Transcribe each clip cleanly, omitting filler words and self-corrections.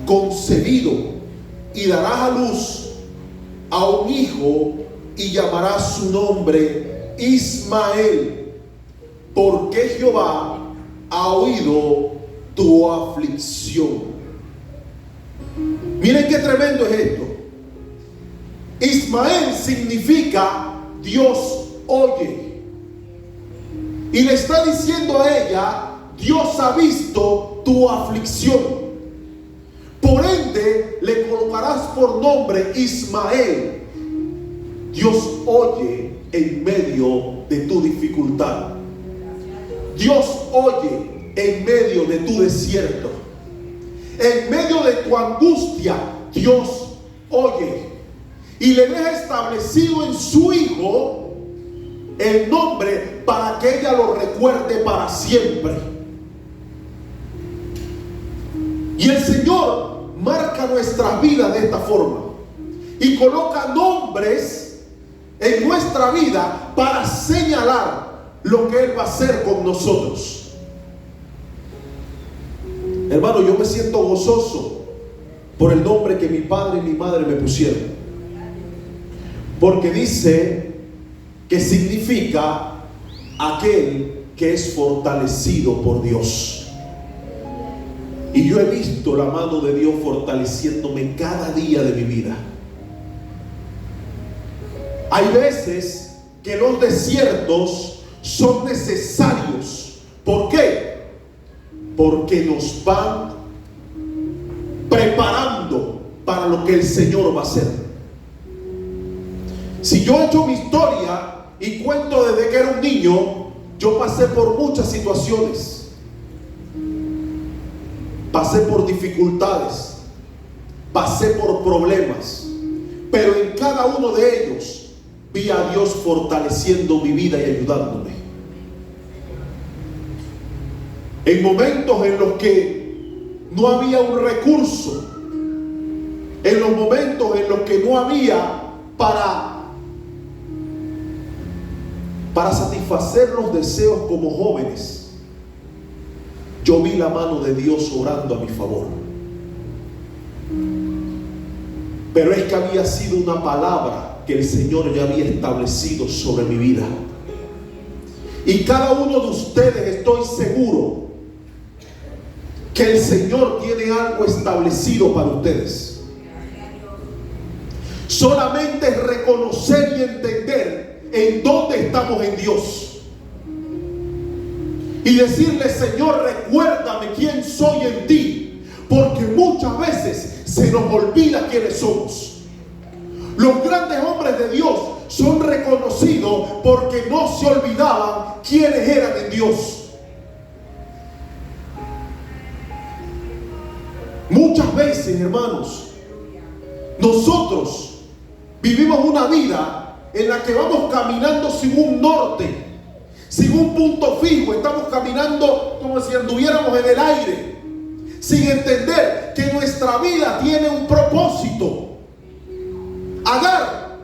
concebido y darás a luz a un hijo y llamarás su nombre Ismael, porque Jehová ha oído tu aflicción. Miren qué tremendo es esto. Ismael significa Dios oye. Y le está diciendo a ella, Dios ha visto tu aflicción. Por ende, le colocarás por nombre Ismael. Dios oye en medio de tu dificultad. Dios oye en medio de tu desierto. En medio de tu angustia, Dios oye. Y le deja establecido en su Hijo el nombre para que ella lo recuerde para siempre. Y el Señor marca nuestras vidas de esta forma y coloca nombres en nuestra vida para señalar lo que Él va a hacer con nosotros. Hermano, yo me siento gozoso por el nombre que mi padre y mi madre me pusieron, porque dice que significa aquel que es fortalecido por Dios. Y yo he visto la mano de Dios fortaleciéndome cada día de mi vida. Hay veces que los desiertos son necesarios. ¿Por qué? Porque nos van preparando para lo que el Señor va a hacer. Si yo echo mi historia y cuento desde que era un niño, yo pasé por muchas situaciones. Pasé por dificultades, pasé por problemas, pero en cada uno de ellos vi a Dios fortaleciendo mi vida y ayudándome. En momentos en los que no había un recurso, en los momentos en los que no había para satisfacer los deseos como jóvenes, yo vi la mano de Dios orando a mi favor. Pero es que había sido una palabra que el Señor ya había establecido sobre mi vida. Y cada uno de ustedes, estoy seguro que el Señor tiene algo establecido para ustedes. Solamente es reconocer y entender en dónde estamos en Dios. Y decirle, Señor, recuérdame quién soy en ti. Porque muchas veces se nos olvida quiénes somos. Los grandes hombres de Dios son reconocidos porque no se olvidaban quiénes eran en Dios. Muchas veces, hermanos, nosotros vivimos una vida en la que vamos caminando sin un norte, sin un punto fijo. Estamos caminando como si anduviéramos en el aire, sin entender que nuestra vida tiene un propósito. Agar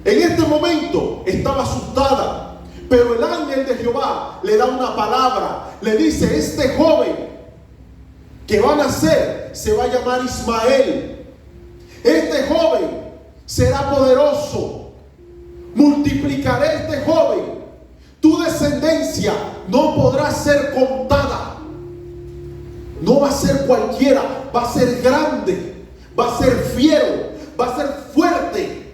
en este momento estaba asustada, pero el ángel de Jehová le da una palabra. Le dice, este joven que va a nacer se va a llamar Ismael. Este joven será poderoso. Multiplicaré este joven. Tu descendencia no podrá ser contada. No va a ser cualquiera, va a ser grande, va a ser fiero, va a ser fuerte.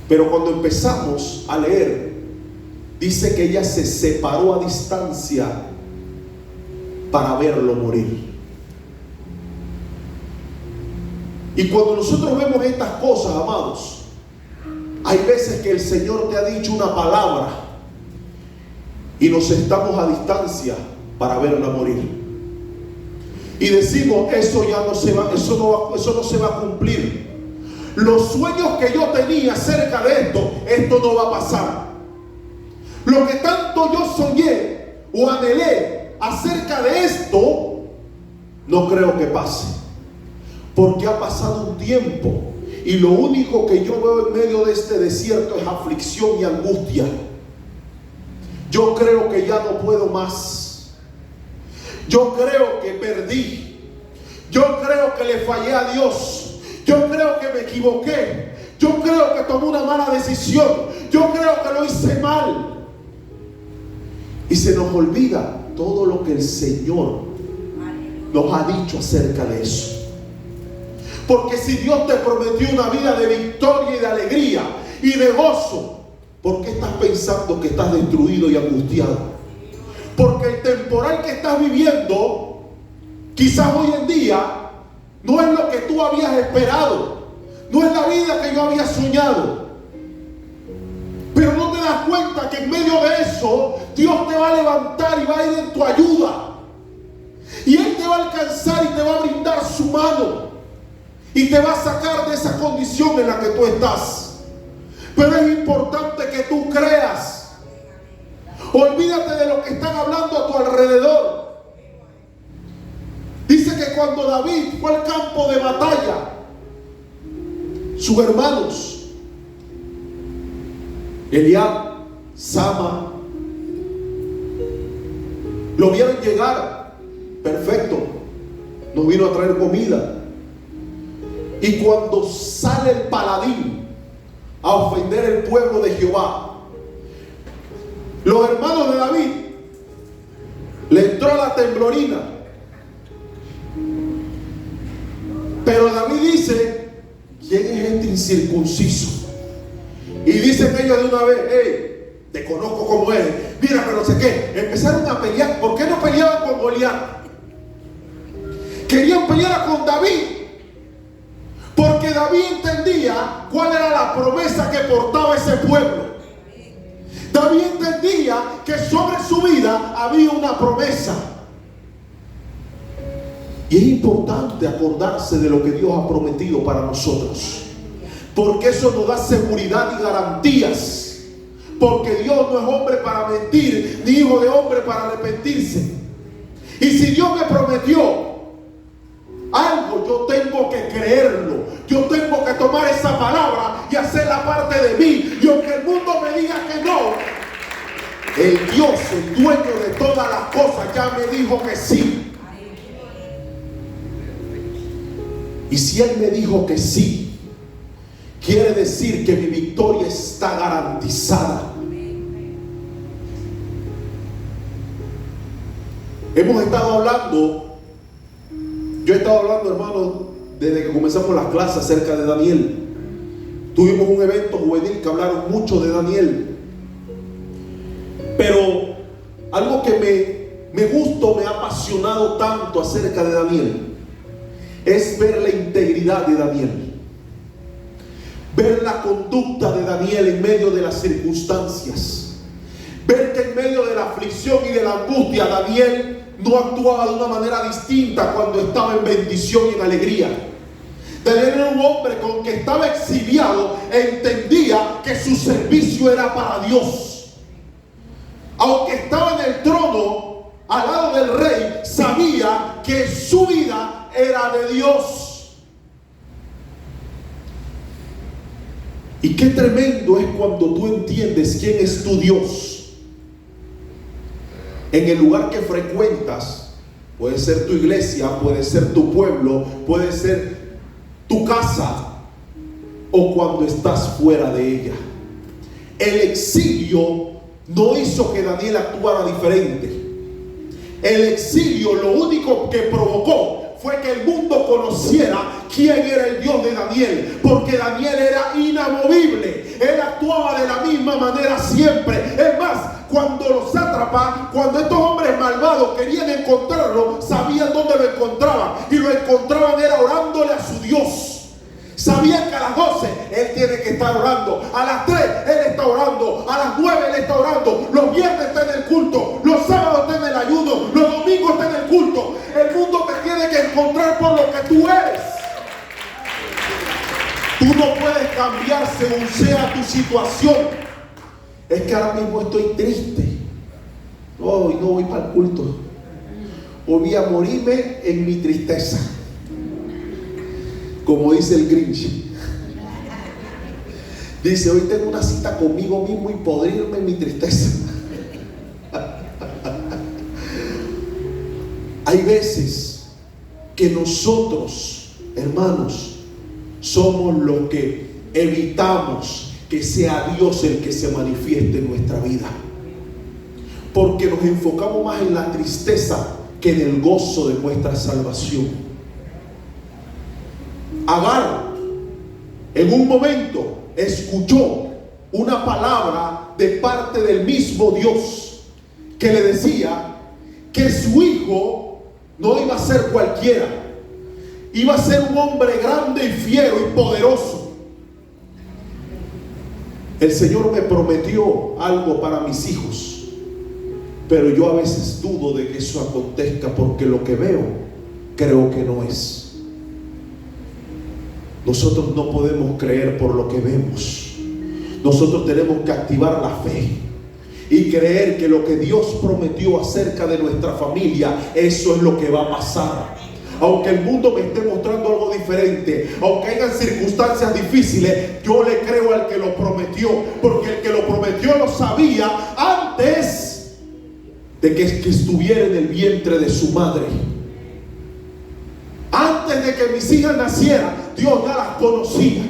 Pero cuando empezamos a leer, dice que ella se separó a distancia para verlo morir. Y cuando nosotros vemos estas cosas, amados, hay veces que el Señor te ha dicho una palabra y nos estamos a distancia para verla morir. Y decimos, eso ya no se va, eso no se va a cumplir. Los sueños que yo tenía acerca de esto no va a pasar. Lo que tanto yo soñé o anhelé acerca de esto, no creo que pase. Porque ha pasado un tiempo y lo único que yo veo en medio de este desierto es aflicción y angustia. Yo creo que ya no puedo más. Yo creo que perdí. Yo creo que le fallé a Dios. Yo creo que me equivoqué. Yo creo que tomé una mala decisión. Yo creo que lo hice mal. Y se nos olvida todo lo que el Señor nos ha dicho acerca de eso. Porque si Dios te prometió una vida de victoria y de alegría y de gozo, ¿por qué estás pensando que estás destruido y angustiado? Porque el temporal que estás viviendo, quizás hoy en día, no es lo que tú habías esperado. No es la vida que yo había soñado. Pero no te das cuenta que en medio de eso, Dios te va a levantar y va a ir en tu ayuda. Y Él te va a alcanzar y te va a brindar su mano. Y te va a sacar de esa condición en la que tú estás. Pero es importante que tú creas. Olvídate de lo que están hablando a tu alrededor. Dice que cuando David fue al campo de batalla, sus hermanos, Eliab, Sama, lo vieron llegar. Perfecto, nos vino a traer comida. Y cuando sale el paladín a ofender el pueblo de Jehová, los hermanos de David le entró la temblorina. Pero David dice: ¿quién es este incircunciso? Y dicen ellos de una vez: hey, te conozco como eres, mira, pero no sé qué. Empezaron a pelear. ¿Por qué no peleaban con Goliat? Querían pelear con David, porque David entendía cuál era la promesa que portaba ese pueblo. David entendía que sobre su vida había una promesa. Y es importante acordarse de lo que Dios ha prometido para nosotros, porque eso nos da seguridad y garantías. Porque Dios no es hombre para mentir, ni hijo de hombre para arrepentirse. Y si Dios me prometió algo, yo tengo que creerlo. Yo tengo que tomar esa palabra y hacerla parte de mí. Y aunque el mundo me diga que no, el Dios, el dueño de todas las cosas, ya me dijo que sí. Y si Él me dijo que sí, quiere decir que mi victoria está garantizada. Hemos estado hablando, yo he estado hablando, hermano, desde que comenzamos las clases acerca de Daniel. Tuvimos un evento juvenil que hablaron mucho de Daniel. Pero algo que me gustó, me ha apasionado tanto acerca de Daniel, es ver la integridad de Daniel. Ver la conducta de Daniel en medio de las circunstancias. Ver que en medio de la aflicción y de la angustia, Daniel no actuaba de una manera distinta cuando estaba en bendición y en alegría. Daniel era un hombre con que estaba exiliado, entendía que su servicio era para Dios. Aunque estaba en el trono al lado del rey, sabía que su vida era de Dios. Y qué tremendo es cuando tú entiendes quién es tu Dios. En el lugar que frecuentas, puede ser tu iglesia, puede ser tu pueblo, puede ser tu casa, o cuando estás fuera de ella. El exilio no hizo que Daniel actuara diferente. El exilio lo único que provocó fue que el mundo conociera quién era el Dios de Daniel, porque Daniel era inamovible. Él actuaba de la misma manera siempre. Es más, cuando los sátrapas, cuando estos hombres malvados querían encontrarlo, sabían dónde lo encontraban, y lo encontraban era orándole a su Dios. Sabían que a las 12 Él tiene que estar orando, a las 3 Él está orando, a las 9 Él está orando, los viernes está en el culto, los sábados está en el ayuno, los domingos está en el culto. El mundo te tiene que encontrar por lo que tú eres. Tú no puedes cambiar según sea tu situación. Es que ahora mismo estoy triste, hoy no voy para el culto, hoy voy a morirme en mi tristeza, como dice el Grinch. Dice: hoy tengo una cita conmigo mismo y podrirme en mi tristeza. Hay veces que nosotros, hermanos, somos los que evitamos que sea Dios el que se manifieste en nuestra vida, porque nos enfocamos más en la tristeza que en el gozo de nuestra salvación. Agar en un momento escuchó una palabra de parte del mismo Dios que le decía que su hijo no iba a ser cualquiera, iba a ser un hombre grande y fiero y poderoso. El Señor me prometió algo para mis hijos, pero yo a veces dudo de que eso acontezca, porque lo que veo creo que no es. Nosotros no podemos creer por lo que vemos. Nosotros tenemos que activar la fe y creer que lo que Dios prometió acerca de nuestra familia, eso es lo que va a pasar. Aunque el mundo me esté mostrando algo diferente, aunque hayan circunstancias difíciles, yo le creo al que lo prometió, porque el que lo prometió lo sabía antes de que estuviera en el vientre de su madre. Antes de que mis hijas nacieran, Dios ya las conocía.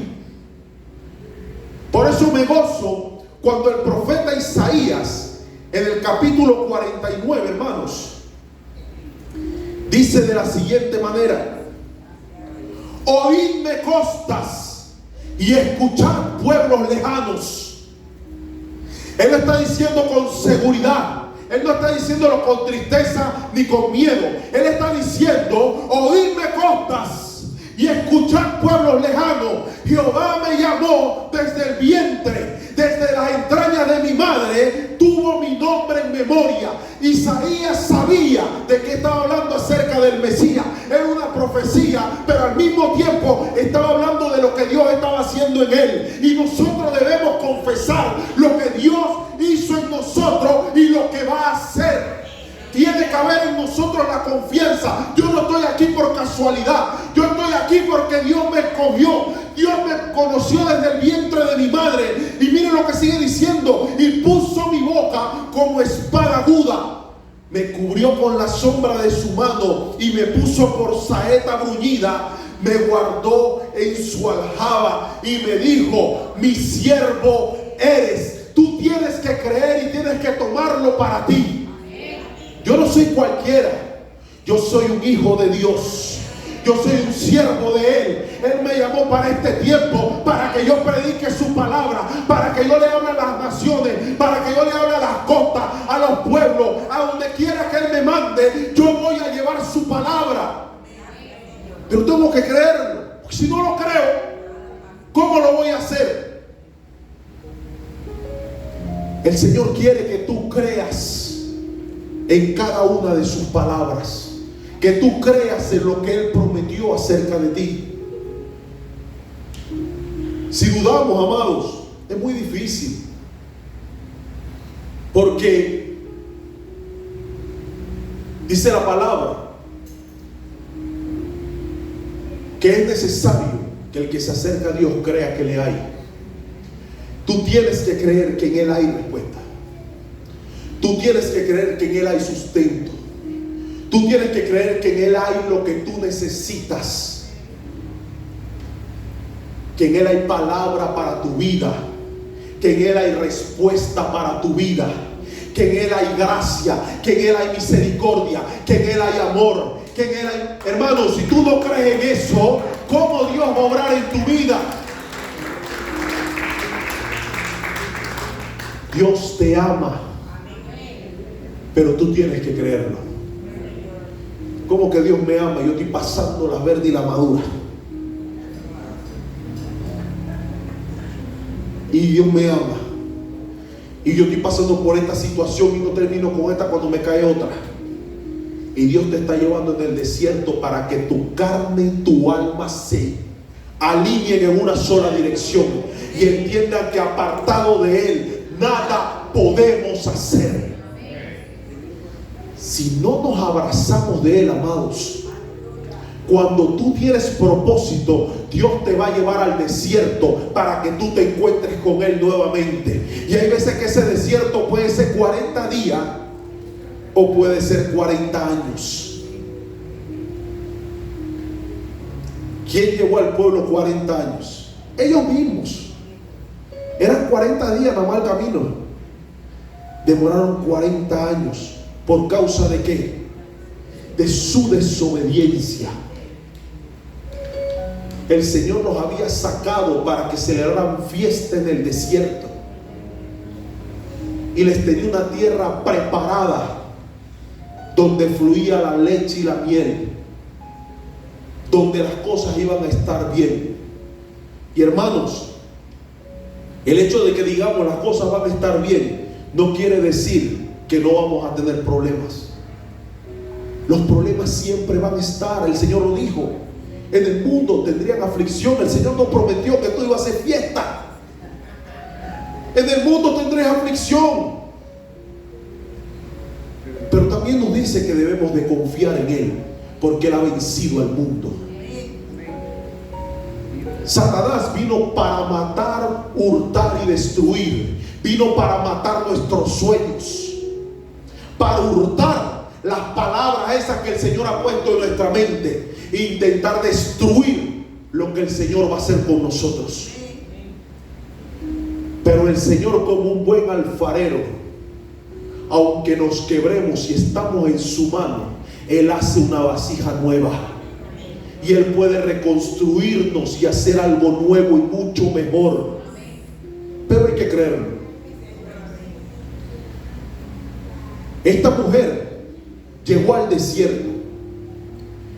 Por eso me gozo cuando el profeta Isaías, en el capítulo 49, hermanos, dice de la siguiente manera: oídme costas y escuchad pueblos lejanos. Él lo está diciendo con seguridad. Él no está diciéndolo con tristeza ni con miedo. Él está diciendo: oídme costas y escuchad pueblos lejanos. Jehová me llamó desde el vientre, desde las entrañas de mi madre tuvo mi nombre en memoria. Isaías sabía de qué estaba hablando acerca del Mesías. Era una profecía, pero al mismo tiempo estaba hablando de lo que Dios estaba haciendo en él. Y nosotros debemos confesar lo que Dios hizo en nosotros y lo que va a hacer. Tiene que haber en nosotros la confianza. Yo no estoy aquí por casualidad. Yo estoy aquí porque Dios me escogió. Dios me conoció desde el vientre de mi madre. Y miren lo que sigue diciendo: y puso mi boca como espada aguda. Me cubrió con la sombra de su mano y me puso por saeta bruñida. Me guardó en su aljaba y me dijo: mi siervo eres. Tú tienes que creer y tienes que tomarlo para ti. Yo no soy cualquiera. Yo soy un hijo de Dios. Yo soy un siervo de Él. Él me llamó para este tiempo, para que yo predique su palabra, para que yo le hable a las naciones, para que yo le hable a las costas, a los pueblos, a donde quiera que Él me mande. Yo voy a llevar su palabra. Pero tengo que creerlo. Si no lo creo, ¿cómo lo voy a hacer? El Señor quiere que tú creas en cada una de sus palabras, que tú creas en lo que Él prometió acerca de ti. Si dudamos, amados, es muy difícil, porque dice la palabra que es necesario que el que se acerca a Dios crea que le hay. Tú tienes que creer que en Él hay respuesta. Tú tienes que creer que en Él hay sustento. Tú tienes que creer que en Él hay lo que tú necesitas. Que en Él hay palabra para tu vida. Que en Él hay respuesta para tu vida. Que en Él hay gracia. Que en Él hay misericordia. Que en Él hay amor. Que en Él hay... Hermano, si tú no crees en eso, ¿cómo Dios va a obrar en tu vida? Dios te ama, pero tú tienes que creerlo. ¿Cómo que Dios me ama? Yo estoy pasando la verde y la madura. Y Dios me ama. Y yo estoy pasando por esta situación y no termino con esta cuando me cae otra. Y Dios te está llevando en el desierto para que tu carne y tu alma se alineen en una sola dirección. Y entiendan que apartado de Él, nada podemos hacer. Si no nos abrazamos de Él, amados, cuando tú tienes propósito, Dios te va a llevar al desierto para que tú te encuentres con Él nuevamente. Y hay veces que ese desierto puede ser 40 días o puede ser 40 años. ¿Quién llevó al pueblo 40 años? Ellos mismos. Eran 40 días nada más el camino. Demoraron 40 años. ¿Por causa de qué? De su desobediencia. El Señor nos había sacado para que celebraran fiesta en el desierto. Y les tenía una tierra preparada donde fluía la leche y la miel, donde las cosas iban a estar bien. Y hermanos, el hecho de que digamos las cosas van a estar bien no quiere decir que no vamos a tener problemas. Los problemas siempre van a estar. El Señor lo dijo: en el mundo tendrían aflicción. El Señor nos prometió que todo iba a ser fiesta. En el mundo tendréis aflicción, pero también nos dice que debemos de confiar en Él, porque Él ha vencido al mundo. Satanás vino para matar, hurtar y destruir. Vino para matar nuestros sueños, para hurtar las palabras esas que el Señor ha puesto en nuestra mente e intentar destruir lo que el Señor va a hacer con nosotros. Pero el Señor, como un buen alfarero, aunque nos quebremos y estamos en su mano, Él hace una vasija nueva. Y Él puede reconstruirnos y hacer algo nuevo y mucho mejor. Pero hay que creerlo. Esta mujer llegó al desierto.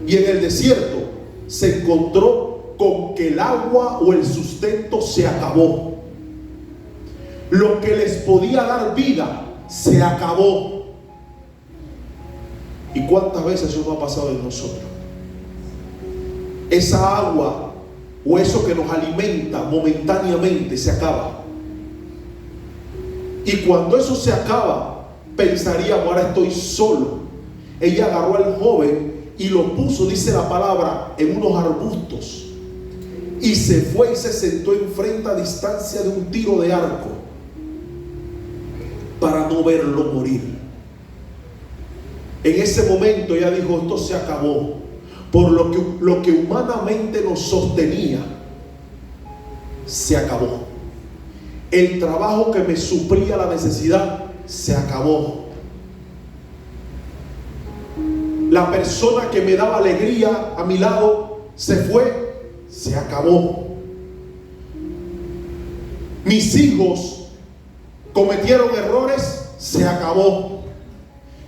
Y en el desierto se encontró con que el agua o el sustento se acabó. Lo que les podía dar vida se acabó. ¿Y cuántas veces eso no ha pasado en nosotros? Esa agua o eso que nos alimenta momentáneamente se acaba. Y cuando eso se acaba, pensaríamos: ahora estoy solo. Ella agarró al joven y lo puso, dice la palabra, en unos arbustos, y se fue y se sentó enfrente a distancia de un tiro de arco para no verlo morir. En ese momento ella dijo: esto se acabó. Por lo que humanamente nos sostenía se acabó. El trabajo que me suplía la necesidad se acabó. La persona que me daba alegría a mi lado se fue, se acabó. Mis hijos cometieron errores, se acabó.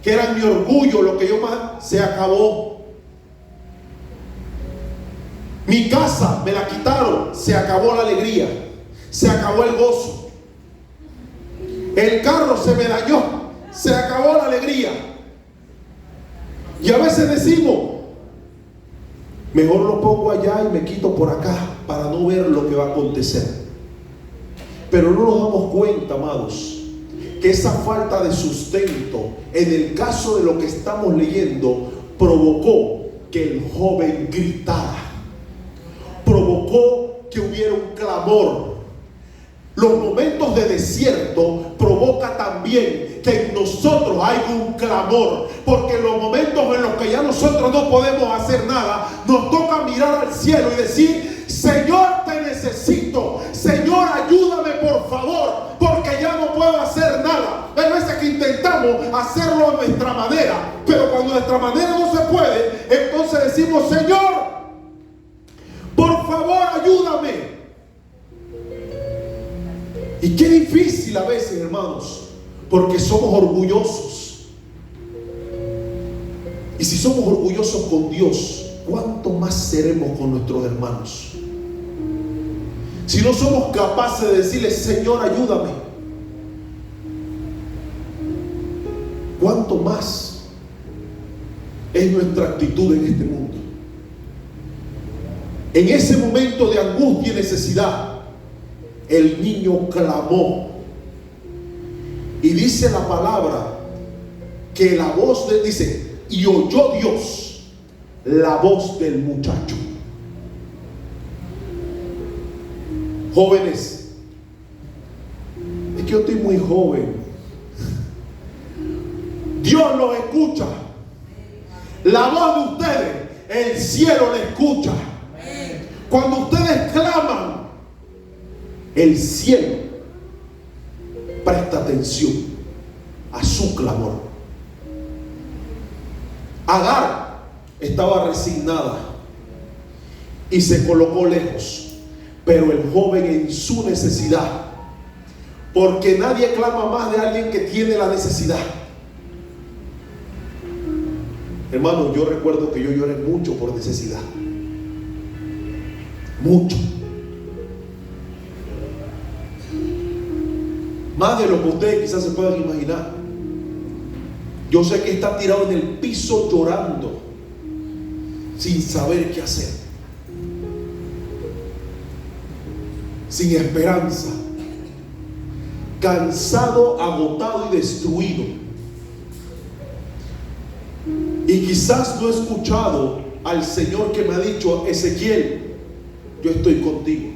Que eran mi orgullo, lo que yo más, se acabó. Mi casa me la quitaron, se acabó la alegría, se acabó el gozo. El carro se me dañó, se acabó la alegría. Y a veces decimos: mejor lo pongo allá y me quito por acá para no ver lo que va a acontecer. Pero no nos damos cuenta, amados, que esa falta de sustento, en el caso de lo que estamos leyendo, provocó que el joven gritara. Provocó que hubiera un clamor. Los momentos de desierto provoca también que en nosotros haya un clamor, porque en los momentos en los que ya nosotros no podemos hacer nada, nos toca mirar al cielo y decir: Señor, te necesito. Señor, ayúdame por favor, porque ya no puedo hacer nada. Hay veces que intentamos hacerlo a nuestra manera, pero cuando nuestra manera no se puede, entonces decimos: Señor, por favor, ayúdame. Y qué difícil a veces, hermanos, porque somos orgullosos. Y si somos orgullosos con Dios, ¿cuánto más seremos con nuestros hermanos? Si no somos capaces de decirle: Señor, ayúdame, ¿cuánto más es nuestra actitud en este mundo? En ese momento de angustia y necesidad, el niño clamó. Y dice la palabra que la voz de, dice, y oyó Dios la voz del muchacho. Jóvenes, es que yo estoy muy joven. Dios los escucha. La voz de ustedes, el cielo le escucha. Cuando ustedes claman, el cielo presta atención a su clamor. Agar estaba resignada y se colocó lejos, pero el joven en su necesidad, porque nadie clama más de alguien que tiene la necesidad. Hermano, yo recuerdo que yo lloré mucho por necesidad, mucho, más de lo que ustedes quizás se puedan imaginar. Yo sé que está tirado en el piso llorando, sin saber qué hacer, sin esperanza, cansado, agotado y destruido. Y quizás no he escuchado al Señor que me ha dicho: Ezequiel, yo estoy contigo.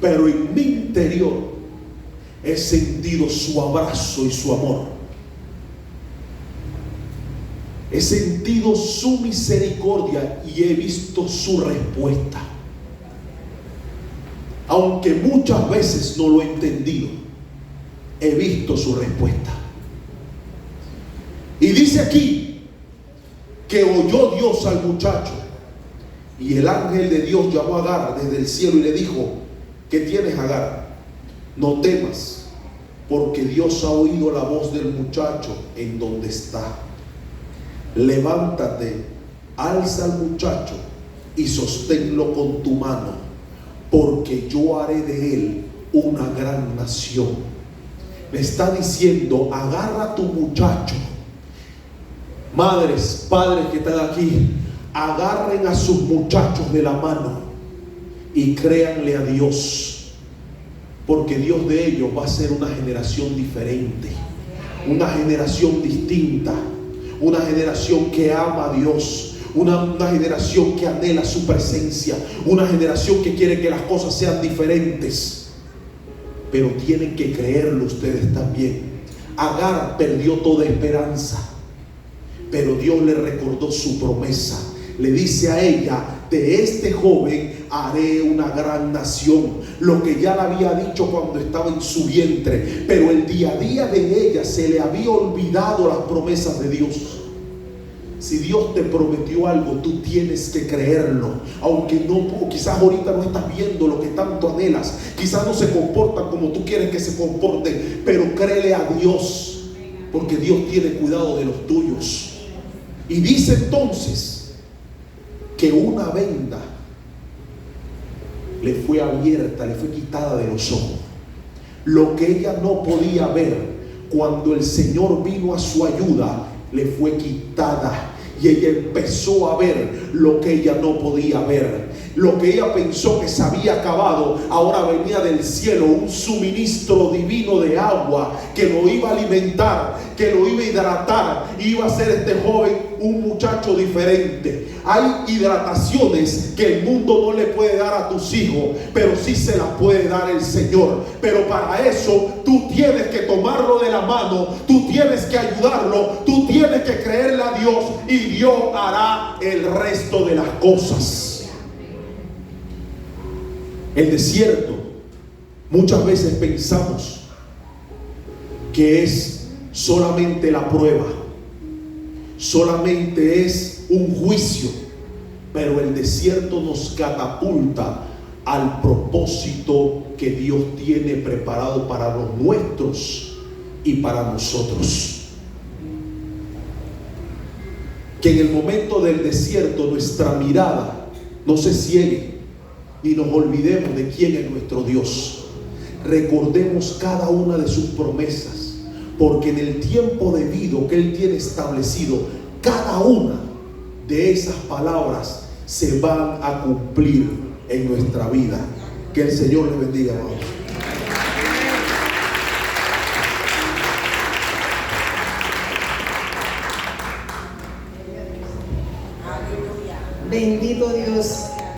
Pero en mi interior he sentido su abrazo y su amor. He sentido su misericordia y he visto su respuesta. Aunque muchas veces no lo he entendido, he visto su respuesta. Y dice aquí que oyó Dios al muchacho, y el ángel de Dios llamó a Agar desde el cielo y le dijo: ¿qué tienes, Agar? No temas, porque Dios ha oído la voz del muchacho en donde está. Levántate, alza al muchacho y sosténlo con tu mano, porque yo haré de él una gran nación. Le está diciendo: agarra a tu muchacho. Madres, padres que están aquí, agarren a sus muchachos de la mano y créanle a Dios, porque Dios de ellos va a ser una generación diferente, una generación distinta, una generación que ama a Dios, una generación que anhela su presencia, una generación que quiere que las cosas sean diferentes. Pero tienen que creerlo ustedes también. Agar perdió toda esperanza, pero Dios le recordó su promesa. Le dice a ella: de este joven haré una gran nación. Lo que ya le había dicho cuando estaba en su vientre, pero el día a día de ella se le había olvidado las promesas de Dios. Si Dios te prometió algo, tú tienes que creerlo. Aunque no, quizás ahorita no estás viendo lo que tanto anhelas, quizás no se comportan como tú quieres que se comporten, pero créele a Dios, porque Dios tiene cuidado de los tuyos. Y dice entonces que una venda le fue abierta, le fue quitada de los ojos. Lo que ella no podía ver, cuando el Señor vino a su ayuda, le fue quitada. Y ella empezó a ver lo que ella no podía ver. Lo que ella pensó que se había acabado, ahora venía del cielo un suministro divino de agua que lo iba a alimentar, que lo iba a hidratar. Iba a ser este joven un muchacho diferente. Hay hidrataciones que el mundo no le puede dar a tus hijos, pero sí se las puede dar el Señor. Pero para eso tú tienes que tomarlo de la mano, tú tienes que ayudarlo, tú tienes que creerle a Dios, y Dios hará el resto de las cosas. El desierto, muchas veces pensamos que es solamente la prueba, solamente es un juicio, pero el desierto nos catapulta al propósito que Dios tiene preparado para los nuestros y para nosotros. Que en el momento del desierto nuestra mirada no se ciegue, ni nos olvidemos de quién es nuestro Dios. Recordemos cada una de sus promesas, porque en el tiempo debido que Él tiene establecido, cada una de esas palabras se van a cumplir en nuestra vida. Que el Señor les bendiga, hermanos. Bendito Dios.